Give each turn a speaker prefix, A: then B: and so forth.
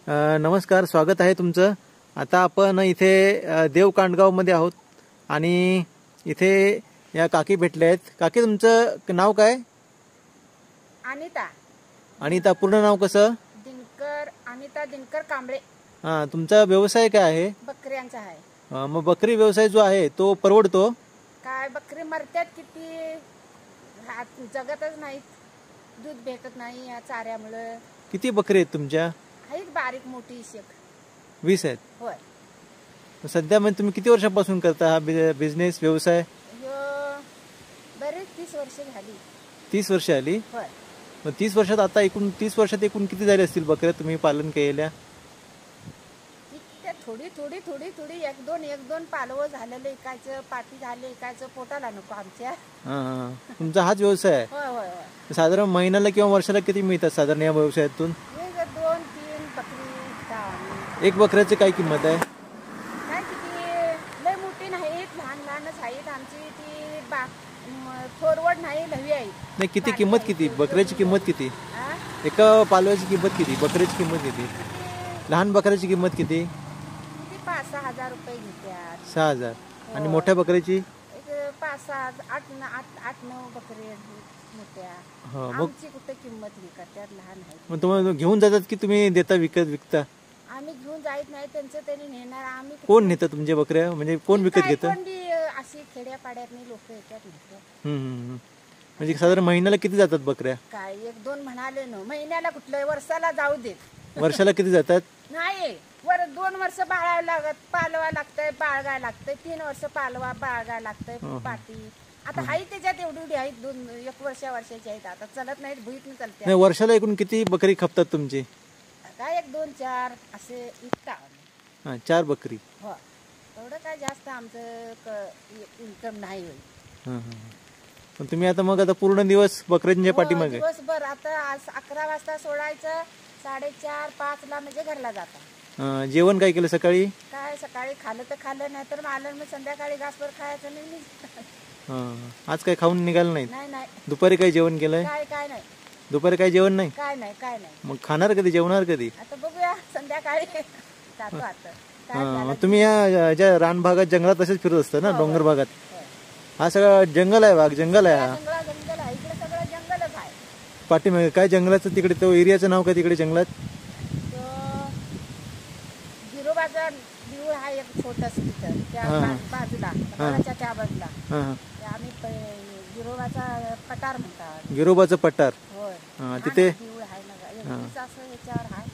A: नमस्कार, स्वागत आहे तुमचं। आता आपण इथे देव कांडगावमध्ये आहोत आणि इथे या काकी भेटले आहेत। काकी, तुमचं नाव काय?
B: अनिता।
A: अनिता, पूर्ण नाव कसं?
B: दिनकर अनिता दिनकर कांबळे।
A: हां, तुमचा व्यवसाय काय आहे?
B: बकऱ्यांचा आहे।
A: मग बकरी व्यवसाय जो आहे तो परवडतो
B: काय? बकरी मरतात किती, जगतच नाहीत, दूध भेटत नाही या चाऱ्यामुळे।
A: किती बकरी आहेत तुमच्या?
B: आहेत बारीक मोठी शेक
A: 20 आहेत।
B: होय।
A: सध्या म्हणजे तुम्ही किती वर्षापासून करता हा बिझनेस व्यवसाय?
B: बरेच 30 वर्ष झाली।
A: 30 वर्ष आली?
B: होय।
A: मग 30 वर्षात आता एकूण 30 वर्षात एकूण किती झाले असतील बकऱ्या तुम्ही पालन केलेल्या?
B: थोडी थोडी थोडी थोडी एक दोन पालव झालेलं एकाचं, पाठी झाले एकाचं, पोटाला नको आमच्या।
A: तुमचा हाच व्यवसाय आहे?
B: होय होय होय।
A: साधारण महिन्याला किंवा वर्षाला किती मिळतात साधारण या व्यवसायातून?
B: 2-3 बकरी।
A: एक बकऱ्याची काय किंमत आहे?
B: काय किती लय मोठी नाहीत, लहान लहानच आहेत आमची। ती थोरवड नाही, लवी आहेत।
A: नाही, किती किंमत किती बकऱ्याची किंमत किती? एका पालवाची किंमत किती? बकऱ्याची किंमत किती? लहान बकऱ्याची किंमत किती?
B: 5-6 हजार रुपये घेतात।
A: 6,000। आणि मोठ्या बकऱ्याची?
B: 5-7, 8-9 बकरी मोठ्या। आमची कुठे किंमत हे करतात, लहान आहेत।
A: मग तुम्ही घेऊन जातात की तुम्ही देता विकता?
B: आम्ही घेऊन जायत नाही, त्यांचं त्यांनी नेणार। आम्ही
A: कोण नेतं तुमच्या बकऱ्या? म्हणजे कोण विकत घेतं?
B: अशी खेड्यापाड्यातनी लोक येतात।
A: म्हणजे साधारण महिन्याला किती जातात बकऱ्या?
B: काय 1-2 म्हणाले ना, महिन्याला कुठलं, वर्षाला जाऊ देत।
A: वर्षाला किती जातात?
B: नाही, 2 वर्ष पालवा लागतंय, बाळगाय लागतंय, 3 वर्ष पालवा बाळगाय लागतंय पाठी। आता हाई त्याच्यात एवढी आहेत, 1 वर्षाची आहेत। आता चलत नाहीत, भुईत चालते।
A: नाही, वर्षाला एकूण किती बकरी खपतात तुमची?
B: काय 1-2-4 असे विकता।
A: 4 बकरी?
B: हो। एवढं काय जास्त आमचं इन्कम नाही होईल।
A: पण तुम्ही आता पूर्ण दिवस बकऱ्यांच्या पाठीमागे?
B: दिवसभर। आता 11 वाजता सोडायचं, 4:30-5 ला म्हणजे घरला जाता।
A: जेवण काय केलं सकाळी?
B: काय सकाळी खाल्लं तर खाल्लं, नाही तर आलं मग संध्याकाळी घासभर खायचं नाही।
A: आज काय खाऊन निघालं नाही?
B: नाही।
A: दुपारी काय जेवण केलंय?
B: काय नाही।
A: दुपारी काय जेवण नाही?
B: काय नाही।
A: मग खाणार कधी, जेवणार कधी?
B: आता बघूया, संध्याकाळी जातो आता।
A: तुम्ही या ज्या रान भागात जंगलात तसेच फिरत असता ना, डोंगर भागात? हा सगळा जंगल आहे, भाग जंगल आहे हा?
B: जंगल आहे इकडे, सगळं जंगलच आहे।
A: पाठीमागे काय जंगलाचं तिकडे, तो एरियाचं नाव काय तिकडे जंगलात?
B: गिरोबाचा देऊळ आहे एक छोटस तिथं, त्या बाजूला, त्या बाजूला आम्ही गिरोबाचा पठार म्हणतात।
A: गिरोबाचं पठार?
B: होय।
A: तिथे
B: देऊळ आहे ना, असं याच्यावर आहे।